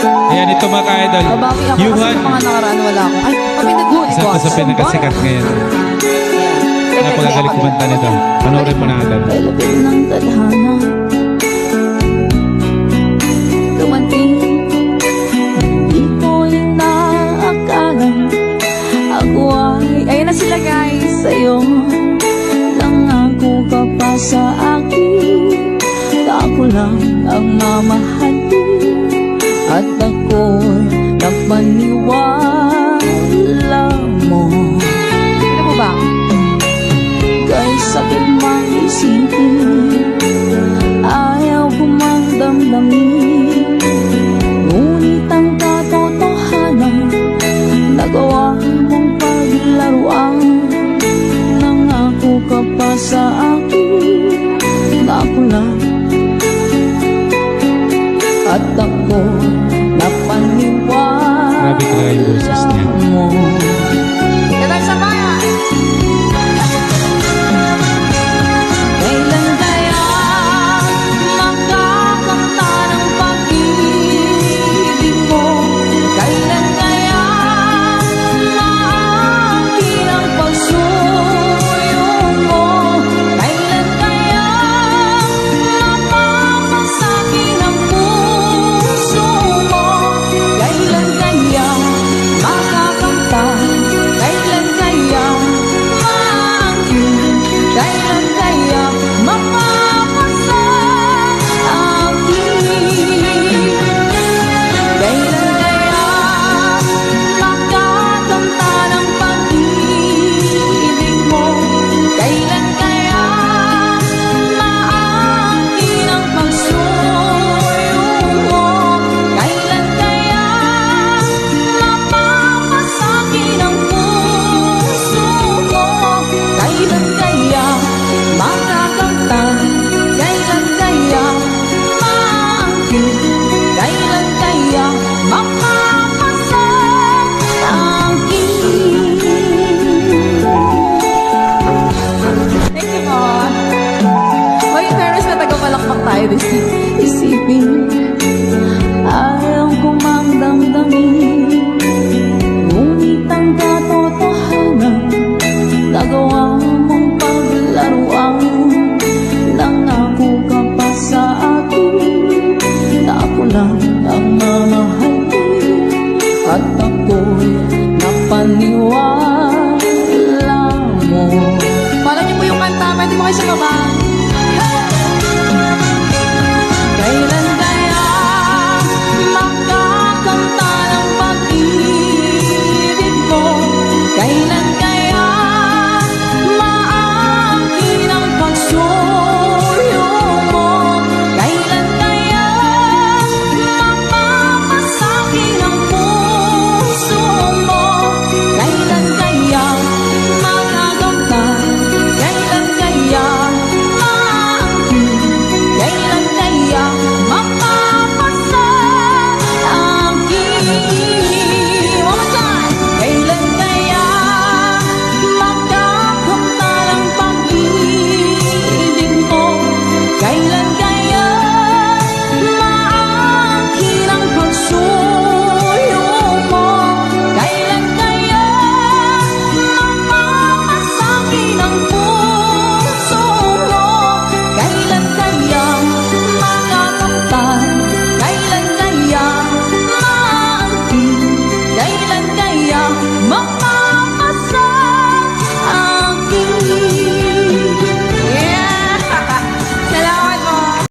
Ayan, ito mga ka-idol. Babaki ako kasi Yuhan. sa mga nakaraan wala ako. Ay, kami nag-good. Isa to sa pinakasikat ngayon. Napakagaling kumanta nito. Panoorin mo na agad. Kalapit ng tadhana dumating, hindi ko inaakalang ako ay... Ayun na sila guys, sa'yo nangako ka pa sa akin na ako lang ang mamahalin at ako'y napaniwala mo. Ano mo ba? Kay sakit mang isipin, ayaw ko mang damdamin, ngunit ang katotohanan, nagawa mong paglaruan. Nangako ka pa sa akin na ako lang at ako napaniwala. Grabe talaga yung boses niya. mo. Kailan sa bayan? Kailan kaya makakamta ng pag-ibig mo? Kailan kaya maangkin ang pagsuyong mo? Kailan kaya mapapasakin ang puso mo? Kailan kaya makakamta? Kailan kaya maangkin? Kailan kaya mapapasakin? Kailan kaya makakamta ng pag-ibig mo? Kailan kaya maangkin ang pagsuyong mo? Kailan kaya mapapasakin ang puso mo? Kailan kaya makakamta? Kailan kaya maangkin? Kailan kaya mapapasakin? Thank you, God. Hoy, in fairness na taga-palakpak tayo this week. Isipin, ayaw ko mang damdamin, ngunit ang katotohanan, nagawa mong paglaruan. Nangako ka pa sa akin na ako lang ang mamahalin at ako'y napaniwala mo. Pala niyo po yung kanta, pwede mo kayo sa baba.